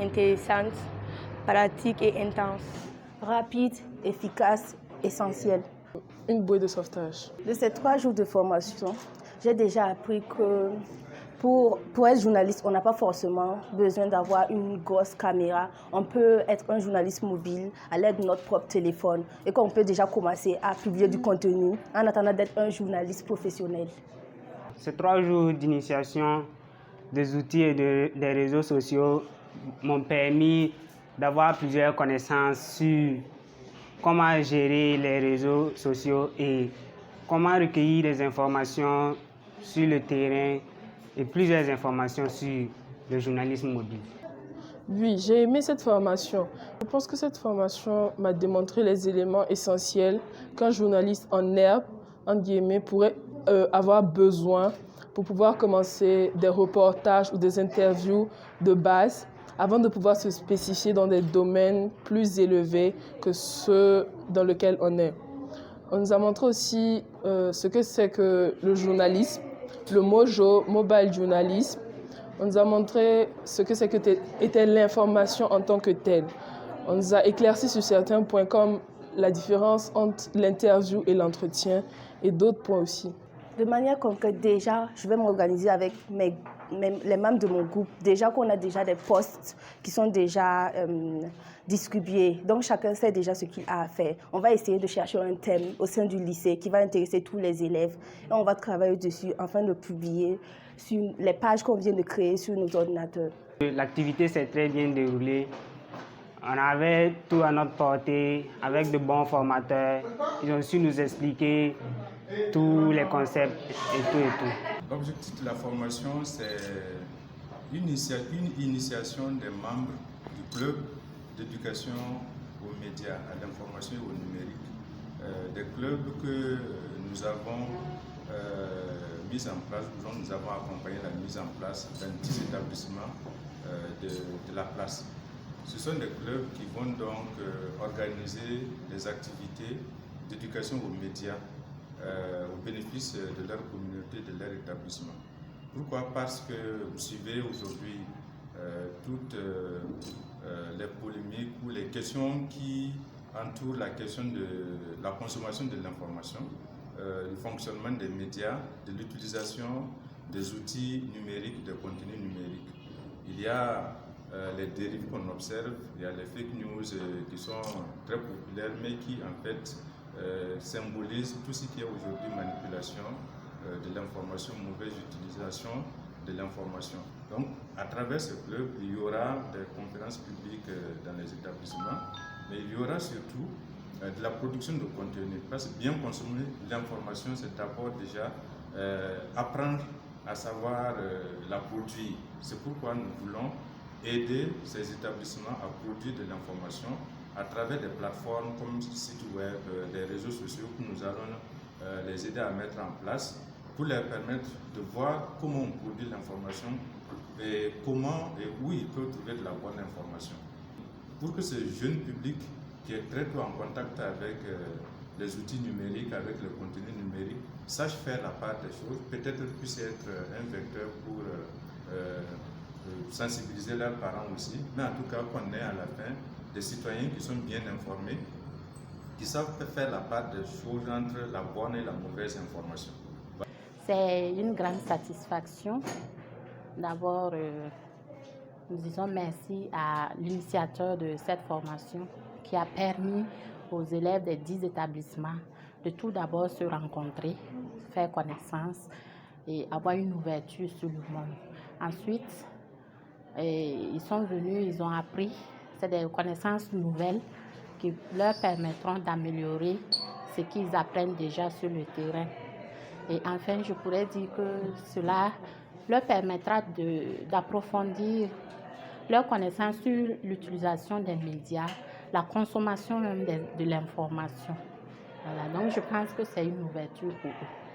intéressante, pratique et intense. Rapide, efficace, essentielle. Une bouée de sauvetage. De ces 3 jours de formation, j'ai déjà appris que pour être journaliste, on n'a pas forcément besoin d'avoir une grosse caméra. On peut être un journaliste mobile à l'aide de notre propre téléphone et qu'on peut déjà commencer à publier du contenu en attendant d'être un journaliste professionnel. Ces 3 jours d'initiation des outils et des réseaux sociaux m'ont permis d'avoir plusieurs connaissances sur comment gérer les réseaux sociaux et comment recueillir des informations sur le terrain et plusieurs informations sur le journalisme mobile. Oui, j'ai aimé cette formation. Je pense que cette formation m'a démontré les éléments essentiels qu'un journaliste en herbe, entre guillemets, pourrait avoir besoin pour pouvoir commencer des reportages ou des interviews de base avant de pouvoir se spécifier dans des domaines plus élevés que ceux dans lesquels on est. On nous a montré aussi ce que c'est que le journalisme, le MOJO, Mobile Journalism. On nous a montré ce que c'est que était l'information en tant que telle. On nous a éclairci sur certains points comme la différence entre l'interview et l'entretien et d'autres points aussi. De manière concrète, déjà, je vais m'organiser avec les membres de mon groupe. Déjà qu'on a déjà des postes qui sont déjà distribués. Donc, chacun sait déjà ce qu'il a à faire. On va essayer de chercher un thème au sein du lycée qui va intéresser tous les élèves. Et on va travailler dessus afin de publier sur les pages qu'on vient de créer sur nos ordinateurs. L'activité s'est très bien déroulée. On avait tout à notre portée avec de bons formateurs. Ils ont su nous expliquer tous les concepts et tout. L'objectif de la formation, c'est une initiation des membres du club d'éducation aux médias, à l'information et au numérique. Des clubs que nous avons mis en place, dont nous avons accompagné la mise en place dans 10 établissements de la place. Ce sont des clubs qui vont donc organiser des activités d'éducation aux médias au bénéfice de leur communauté, de leur établissement. Pourquoi? Parce que vous suivez aujourd'hui toutes les polémiques ou les questions qui entourent la question de la consommation de l'information, le fonctionnement des médias, de l'utilisation des outils numériques, des contenus numériques. Il y a les dérives qu'on observe, il y a les fake news qui sont très populaires mais qui en fait symbolisent tout ce qui est aujourd'hui manipulation de l'information, mauvaise utilisation de l'information. Donc à travers ce club, il y aura des conférences publiques dans les établissements, mais il y aura surtout de la production de contenu. Parce que bien consommer l'information, c'est d'abord déjà apprendre à savoir la produire. C'est pourquoi nous voulons aider ces établissements à produire de l'information à travers des plateformes comme site web, des réseaux sociaux que nous allons les aider à mettre en place pour leur permettre de voir comment on produit l'information et comment et où ils peuvent trouver de la bonne information. Pour que ce jeune public qui est très tôt en contact avec les outils numériques, avec le contenu numérique, sache faire la part des choses, peut-être puisse être un vecteur pour sensibiliser leurs parents aussi, mais en tout cas qu'on ait à la fin des citoyens qui sont bien informés, qui savent faire la part des choses entre la bonne et la mauvaise information. C'est une grande satisfaction. D'abord, nous disons merci à l'initiateur de cette formation qui a permis aux élèves des 10 établissements de tout d'abord se rencontrer, faire connaissance et avoir une ouverture sur le monde. Ensuite, ils sont venus, ils ont appris, c'est des connaissances nouvelles qui leur permettront d'améliorer ce qu'ils apprennent déjà sur le terrain. Et enfin, je pourrais dire que cela leur permettra d'approfondir leurs connaissances sur l'utilisation des médias, la consommation même de l'information. Voilà, donc je pense que c'est une ouverture pour eux.